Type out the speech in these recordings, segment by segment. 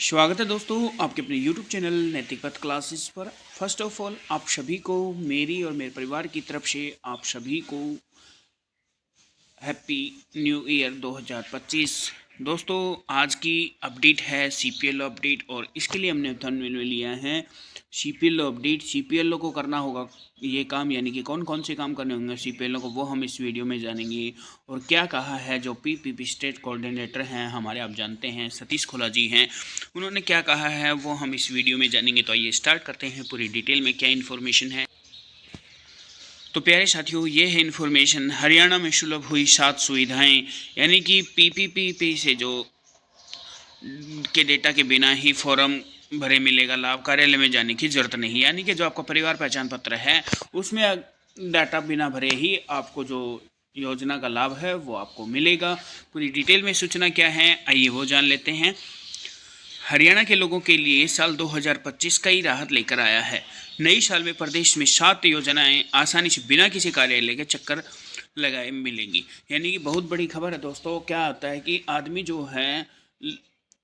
स्वागत है दोस्तों आपके अपने YouTube चैनल नैतिक पथ क्लासेस पर। फर्स्ट ऑफ ऑल आप सभी को मेरी और मेरे परिवार की तरफ से आप सभी को हैप्पी न्यू ईयर 2025। दोस्तों आज की अपडेट है CPLO अपडेट और इसके लिए हमने थंबनेल में लिया है CPLO अपडेट। CPLO को करना होगा ये काम, यानी कि कौन कौन से काम करने होंगे CPLO को, वो हम इस वीडियो में जानेंगे। और क्या कहा है जो PPP स्टेट कोऑर्डिनेटर हैं हमारे, आप जानते हैं सतीश खोला जी हैं, उन्होंने क्या कहा है वो हम इस वीडियो में जानेंगे। तो आइए स्टार्ट करते हैं पूरी डिटेल में क्या इन्फॉर्मेशन है। तो प्यारे साथियों, ये है इन्फॉर्मेशन। हरियाणा में सुलभ हुई 7 सुविधाएं, यानी कि PPP से जो के डेटा के बिना ही फॉर्म भरे मिलेगा लाभ, कार्यालय में जाने की जरूरत नहीं। यानी कि जो आपका परिवार पहचान पत्र है उसमें डाटा बिना भरे ही आपको जो योजना का लाभ है वो आपको मिलेगा। पूरी डिटेल में सूचना क्या है आइए वो जान लेते हैं। हरियाणा के लोगों के लिए साल 2025 कई राहत लेकर आया है। नई साल में प्रदेश में 7 योजनाएं आसानी से बिना किसी कार्यालय के चक्कर लगाए मिलेंगी। यानी कि बहुत बड़ी खबर है दोस्तों। क्या होता है कि आदमी जो है,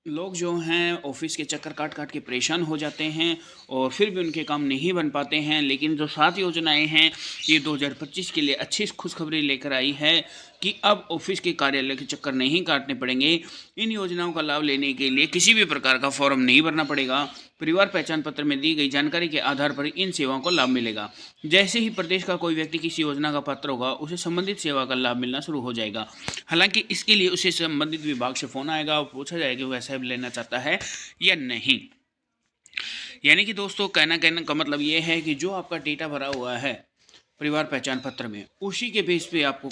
लोग जो हैं ऑफिस के चक्कर काट काट के परेशान हो जाते हैं और फिर भी उनके काम नहीं बन पाते हैं। लेकिन जो 7 योजनाएं हैं ये 2025 के लिए अच्छी खुशखबरी लेकर आई है कि अब ऑफिस के कार्यालय के चक्कर नहीं काटने पड़ेंगे। इन योजनाओं का लाभ लेने के लिए किसी भी प्रकार का फॉर्म नहीं भरना पड़ेगा। परिवार पहचान पत्र में दी गई जानकारी के आधार पर इन सेवाओं को लाभ मिलेगा। जैसे ही प्रदेश का कोई व्यक्ति किसी योजना का पात्र होगा उसे संबंधित सेवा का लाभ मिलना शुरू हो जाएगा। हालांकि इसके लिए उसे संबंधित विभाग से फोन आएगा और पूछा जाएगा कि वो ऐसा लेना चाहता है या नहीं। यानी कि दोस्तों कहना का मतलब ये है कि जो आपका डेटा भरा हुआ है परिवार पहचान पत्र में, उसी के बेस पे आपको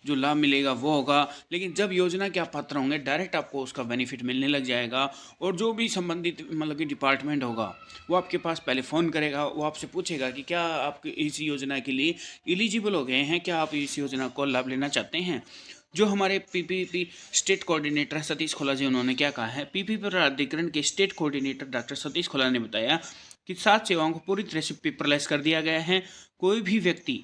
जो लाभ मिलेगा वो होगा। लेकिन जब योजना के आप पात्र होंगे डायरेक्ट आपको उसका बेनिफिट मिलने लग जाएगा। और जो भी संबंधित मतलब कि डिपार्टमेंट होगा वो आपके पास पहले फ़ोन करेगा, वो आपसे पूछेगा कि क्या आप इस योजना के लिए एलिजिबल हो गए हैं, क्या आप इस योजना को लाभ लेना चाहते हैं। जो हमारे PPP स्टेट कोऑर्डिनेटर सतीश खोला जी, उन्होंने क्या कहा है, PPP प्राधिकरण के स्टेट कोऑर्डिनेटर डॉक्टर सतीश खोला ने बताया कि 7 सेवाओं को पूरी तरह से पेपरलेस कर दिया गया है। कोई भी व्यक्ति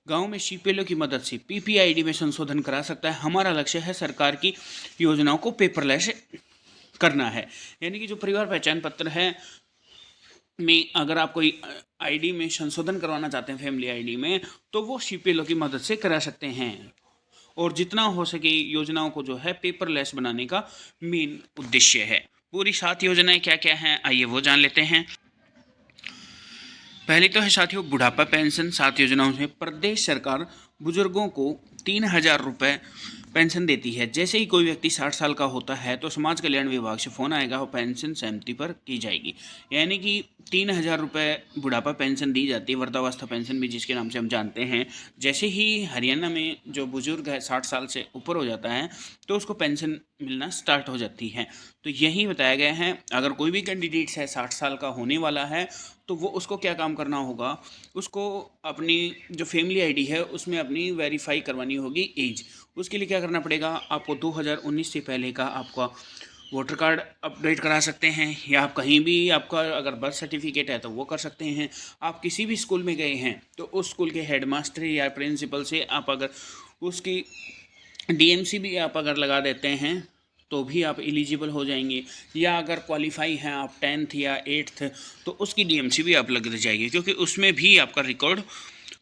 गांव में CPLO की मदद से PPID में संशोधन करा सकता है। हमारा लक्ष्य है सरकार की योजनाओं को पेपरलेस करना है। यानी कि जो परिवार पहचान पत्र है में अगर आप कोई ID में संशोधन करवाना चाहते हैं फैमिली ID में, तो वो CPLO की मदद से करा सकते हैं। और जितना हो सके योजनाओं को जो है पेपरलेस बनाने का मेन उद्देश्य है। पूरी 7 योजनाएं क्या क्या हैं आइए वो जान लेते हैं। पहले तो है साथियों बुढ़ापा पेंशन। 7 योजनाओं में प्रदेश सरकार बुजुर्गों को 3,000 रुपये पेंशन देती है। जैसे ही कोई व्यक्ति 60 साल का होता है तो समाज कल्याण विभाग से फ़ोन आएगा और पेंशन सहमति पर की जाएगी। यानी कि 3,000 रुपये बुढ़ापा पेंशन दी जाती है, वृद्धावस्था पेंशन भी जिसके नाम से हम जानते हैं। जैसे ही हरियाणा में जो बुजुर्ग है 60 साल से ऊपर हो जाता है तो उसको पेंशन मिलना स्टार्ट हो जाती है। तो यही बताया गया है अगर कोई भी कैंडिडेट्स है 60 साल का होने वाला है तो वो उसको क्या काम करना होगा, उसको अपनी जो फैमिली ID है उसमें अपनी वेरीफाई करवानी होगी एज। उसके लिए क्या करना पड़ेगा, आपको 2019 से पहले का आपका वोटर कार्ड अपडेट करा सकते हैं, या आप कहीं भी आपका अगर बर्थ सर्टिफिकेट है तो वो कर सकते हैं। आप किसी भी स्कूल में गए हैं तो उस स्कूल के हेडमास्टर या प्रिंसिपल से आप अगर उसकी DMC भी आप अगर लगा देते हैं तो भी आप एलिजिबल हो जाएंगे। या अगर क्वालिफाई हैं आप 10th या 8th तो उसकी DMC भी आप लग जाएगी, क्योंकि उसमें भी आपका रिकॉर्ड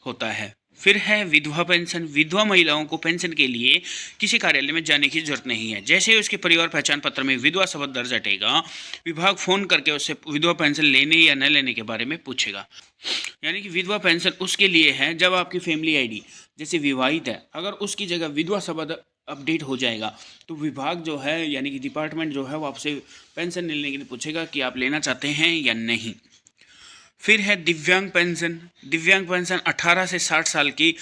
होता है। फिर है विधवा पेंशन। विधवा महिलाओं को पेंशन के लिए किसी कार्यालय में जाने की जरूरत नहीं है। जैसे ही उसके परिवार पहचान पत्र में विधवा शब्द दर्ज हटेगा, विभाग फ़ोन करके उससे विधवा पेंशन लेने या न लेने के बारे में पूछेगा। यानी कि विधवा पेंशन उसके लिए है जब आपकी फैमिली ID जैसे विवाहित है, अगर उसकी जगह विधवा शब्द अपडेट हो जाएगा तो विभाग जो है यानी कि डिपार्टमेंट जो है वो आपसे पेंशन लेने के लिए पूछेगा कि आप लेना चाहते हैं या नहीं। फिर है दिव्यांग पेंशन। दिव्यांग पेंशन 18 से 60 साल की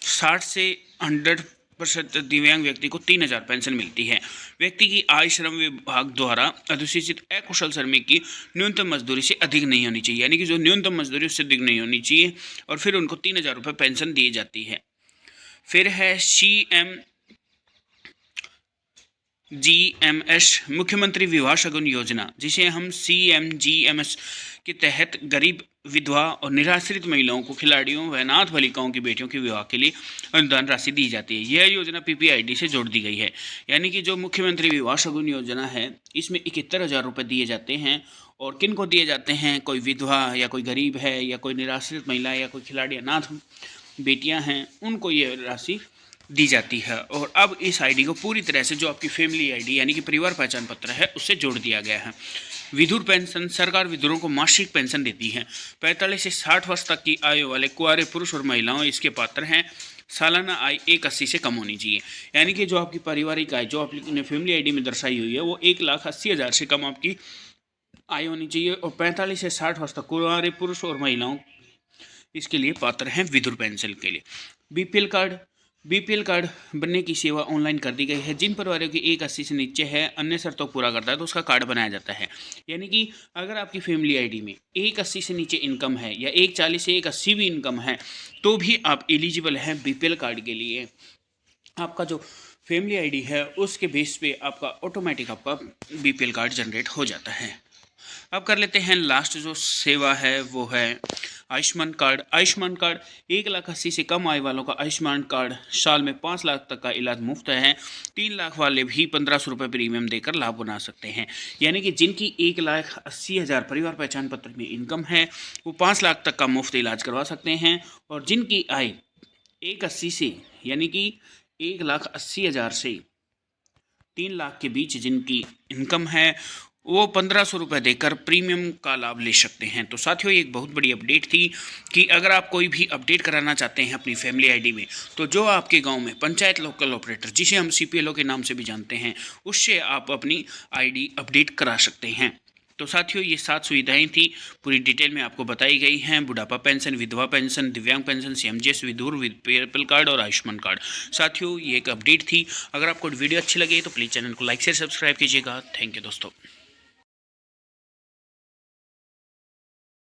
60 से 100% दिव्यांग व्यक्ति को 3,000 पेंशन मिलती है। व्यक्ति की आय श्रम विभाग द्वारा अधिसूचित अकुशल श्रमिक की न्यूनतम मजदूरी से अधिक नहीं होनी चाहिए। यानी कि जो न्यूनतम मजदूरी उससे अधिक नहीं होनी चाहिए और फिर उनको 3,000 रुपये पेंशन दी जाती है। फिर है CMGMS मुख्यमंत्री विवाह शगुन योजना, जिसे हम CMGMS के तहत गरीब विधवा और निराश्रित महिलाओं को, खिलाड़ियों व अनाथ बालिकाओं की बेटियों के विवाह के लिए अनुदान राशि दी जाती है। यह योजना पीपीआईडी से जोड़ दी गई है। यानी कि जो मुख्यमंत्री विवाह शगुन योजना है, इसमें 71,000 रुपये दिए जाते हैं। और किन को दिए जाते हैं? कोई विधवा या कोई गरीब है या कोई निराश्रित महिला या कोई खिलाड़ी अनाथ बेटियां हैं, उनको ये राशि दी जाती है। और अब इस आईडी को पूरी तरह से जो आपकी फैमिली आईडी यानी कि परिवार पहचान पत्र है, उससे जोड़ दिया गया है। विधुर पेंशन, सरकार विधुरों को मासिक पेंशन देती है। 45 से 60 वर्ष तक की आयु वाले कुंवारे पुरुष और महिलाओं इसके पात्र हैं। सालाना आय 180 से कम होनी चाहिए। यानी कि जो आपकी पारिवारिक आय जो आपने फैमिली आईडी में दर्शाई हुई है, वो 1,80,000 से कम आपकी आय होनी चाहिए। और 45 से 60 वर्ष तक कुंवारे पुरुष और महिलाओं इसके लिए पात्र हैं विधुर पेंशन के लिए। बीपीएल कार्ड बनने की सेवा ऑनलाइन कर दी गई है। जिन परिवारों की 180 से नीचे है, अन्य शर्तों को पूरा करता है, तो उसका कार्ड बनाया जाता है। यानी कि अगर आपकी फैमिली आईडी में 180 से नीचे इनकम है या 140 से 180 भी इनकम है, तो भी आप एलिजिबल हैं बीपीएल कार्ड के लिए। आपका जो फैमिली आईडी है उसके बेस पे आपका ऑटोमेटिक आपका बीपीएल कार्ड जनरेट हो जाता है। अब कर लेते हैं लास्ट जो सेवा है, वो है आयुष्मान कार्ड। आयुष्मान कार्ड 1,80,000 से कम आय वालों का आयुष्मान कार्ड साल में 5 लाख तक का इलाज मुफ्त है। 3 लाख वाले भी 1,500 रुपये प्रीमियम देकर लाभ बना सकते हैं। यानी कि जिनकी 1,80,000 परिवार पहचान पत्र में इनकम है, वो 5 लाख तक का मुफ्त इलाज करवा सकते हैं। और जिनकी आय 1,80,000 से यानी कि 1,80,000 से 3 लाख के बीच जिनकी इनकम है, वो 1,500 रुपये देकर प्रीमियम का लाभ ले सकते हैं। तो साथियों, ये एक बहुत बड़ी अपडेट थी कि अगर आप कोई भी अपडेट कराना चाहते हैं अपनी फैमिली आईडी में, तो जो आपके गांव में पंचायत लोकल ऑपरेटर, जिसे हम सीपीएलओ के नाम से भी जानते हैं, उससे आप अपनी आईडी अपडेट करा सकते हैं। तो साथियों, ये 7 सुविधाएं थी, पूरी डिटेल में आपको बताई गई हैं। बुढ़ापा पेंशन, विधवा पेंशन, दिव्यांग पेंशन, सीएमजीएस, विधुर, बीपीएल कार्ड और आयुष्मान कार्ड। साथियों, ये एक अपडेट थी। अगर आपको वीडियो अच्छी लगे तो प्लीज़ चैनल को लाइक से सब्सक्राइब कीजिएगा। थैंक यू दोस्तों।